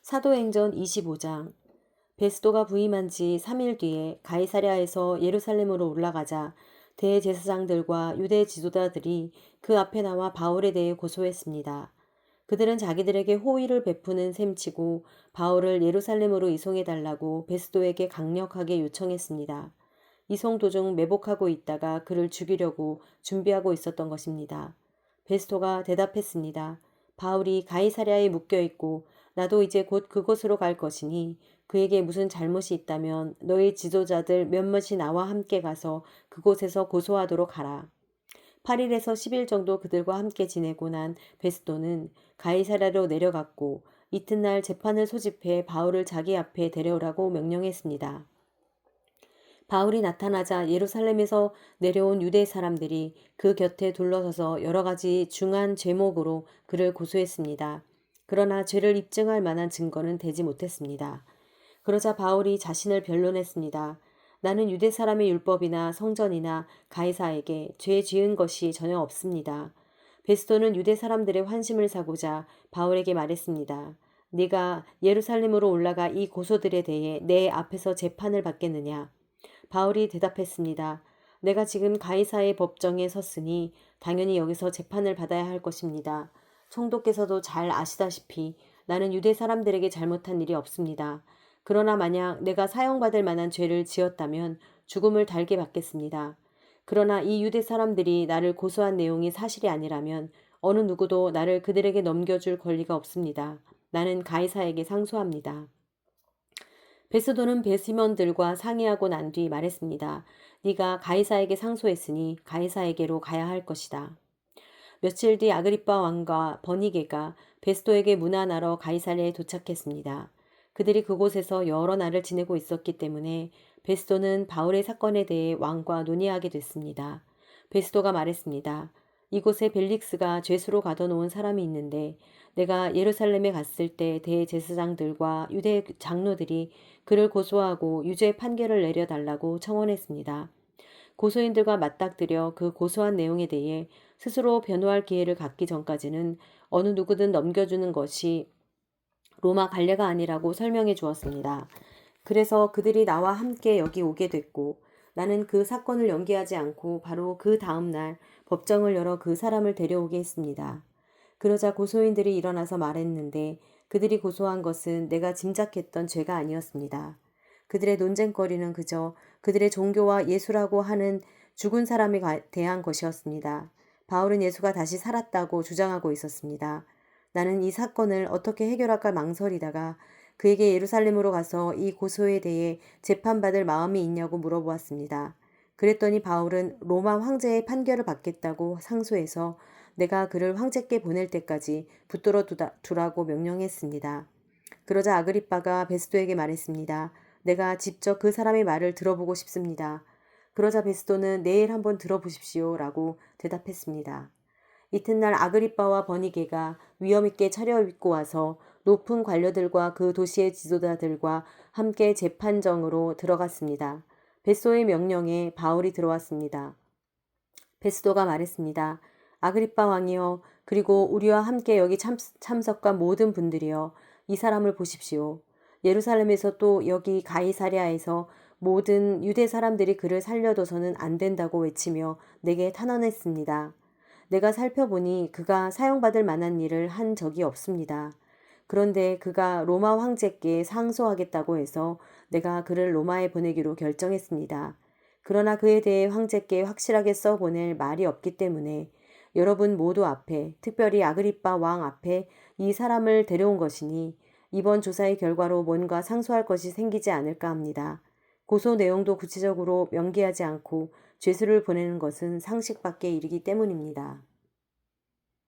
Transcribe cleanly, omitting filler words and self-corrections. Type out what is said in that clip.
사도행전 25장. 베스도가 부임한 지 3일 뒤에 가이사랴에서 예루살렘으로 올라가자 대제사장들과 유대 지도자들이 그 앞에 나와 바울에 대해 고소했습니다. 그들은 자기들에게 호의를 베푸는 셈치고 바울을 예루살렘으로 이송해달라고 베스도에게 강력하게 요청했습니다. 이송 도중 매복하고 있다가 그를 죽이려고 준비하고 있었던 것입니다. 베스토가 대답했습니다. 바울이 가이사랴에 묶여 있고 나도 이제 곧 그곳으로 갈 것이니 그에게 무슨 잘못이 있다면 너희 지도자들 몇몇이 나와 함께 가서 그곳에서 고소하도록 하라. 8일에서 10일 정도 그들과 함께 지내고 난 베스도는 가이사랴로 내려갔고 이튿날 재판을 소집해 바울을 자기 앞에 데려오라고 명령했습니다. 바울이 나타나자 예루살렘에서 내려온 유대 사람들이 그 곁에 둘러서서 여러 가지 중한 죄목으로 그를 고소했습니다. 그러나 죄를 입증할 만한 증거는 되지 못했습니다. 그러자 바울이 자신을 변론했습니다. 나는 유대 사람의 율법이나 성전이나 가이사에게 죄 지은 것이 전혀 없습니다. 베스도는 유대 사람들의 환심을 사고자 바울에게 말했습니다. 네가 예루살렘으로 올라가 이 고소들에 대해 내 앞에서 재판을 받겠느냐? 바울이 대답했습니다. 내가 지금 가이사의 법정에 섰으니 당연히 여기서 재판을 받아야 할 것입니다. 총독께서도 잘 아시다시피 나는 유대 사람들에게 잘못한 일이 없습니다. 그러나 만약 내가 사형받을 만한 죄를 지었다면 죽음을 달게 받겠습니다. 그러나 이 유대 사람들이 나를 고소한 내용이 사실이 아니라면 어느 누구도 나를 그들에게 넘겨줄 권리가 없습니다. 나는 가이사에게 상소합니다. 베스도는 배심원들과 상의하고 난 뒤 말했습니다. 네가 가이사에게 상소했으니 가이사에게로 가야 할 것이다. 며칠 뒤 아그리빠 왕과 버니게가 베스도에게 문안하러 가이사랴에 도착했습니다. 그들이 그곳에서 여러 날을 지내고 있었기 때문에 베스도는 바울의 사건에 대해 왕과 논의하게 됐습니다. 베스도가 말했습니다. 이곳에 벨릭스가 죄수로 가둬놓은 사람이 있는데 내가 예루살렘에 갔을 때 대제사장들과 유대 장로들이 그를 고소하고 유죄 판결을 내려달라고 청원했습니다. 고소인들과 맞닥뜨려 그 고소한 내용에 대해 스스로 변호할 기회를 갖기 전까지는 어느 누구든 넘겨주는 것이 로마 관례가 아니라고 설명해 주었습니다. 그래서 그들이 나와 함께 여기 오게 됐고 나는 그 사건을 연기하지 않고 바로 그 다음날 법정을 열어 그 사람을 데려오게 했습니다. 그러자 고소인들이 일어나서 말했는데 그들이 고소한 것은 내가 짐작했던 죄가 아니었습니다. 그들의 논쟁거리는 그저 그들의 종교와 예수라고 하는 죽은 사람에 대한 것이었습니다. 바울은 예수가 다시 살았다고 주장하고 있었습니다. 나는 이 사건을 어떻게 해결할까 망설이다가 그에게 예루살렘으로 가서 이 고소에 대해 재판받을 마음이 있냐고 물어보았습니다. 그랬더니 바울은 로마 황제의 판결을 받겠다고 상소해서 내가 그를 황제께 보낼 때까지 붙들어 두라고 명령했습니다. 그러자 아그리빠가 베스도에게 말했습니다. 내가 직접 그 사람의 말을 들어보고 싶습니다. 그러자 베스도는 내일 한번 들어보십시오 라고 대답했습니다. 이튿날 아그리빠와 버니게가 위엄있게 차려입고 와서 높은 관료들과 그 도시의 지도자들과 함께 재판정으로 들어갔습니다. 베스도의 명령에 바울이 들어왔습니다. 베스도가 말했습니다. 아그리빠 왕이여 그리고 우리와 함께 여기 참석한 모든 분들이여 이 사람을 보십시오. 예루살렘에서 또 여기 가이사랴에서 모든 유대 사람들이 그를 살려둬서는 안 된다고 외치며 내게 탄원했습니다. 내가 살펴보니 그가 사형받을 만한 일을 한 적이 없습니다. 그런데 그가 로마 황제께 상소하겠다고 해서 내가 그를 로마에 보내기로 결정했습니다. 그러나 그에 대해 황제께 확실하게 써보낼 말이 없기 때문에 여러분 모두 앞에, 특별히 아그리빠 왕 앞에 이 사람을 데려온 것이니 이번 조사의 결과로 뭔가 상소할 것이 생기지 않을까 합니다. 고소 내용도 구체적으로 명기하지 않고 죄수를 보내는 것은 상식 밖의 일이기 때문입니다.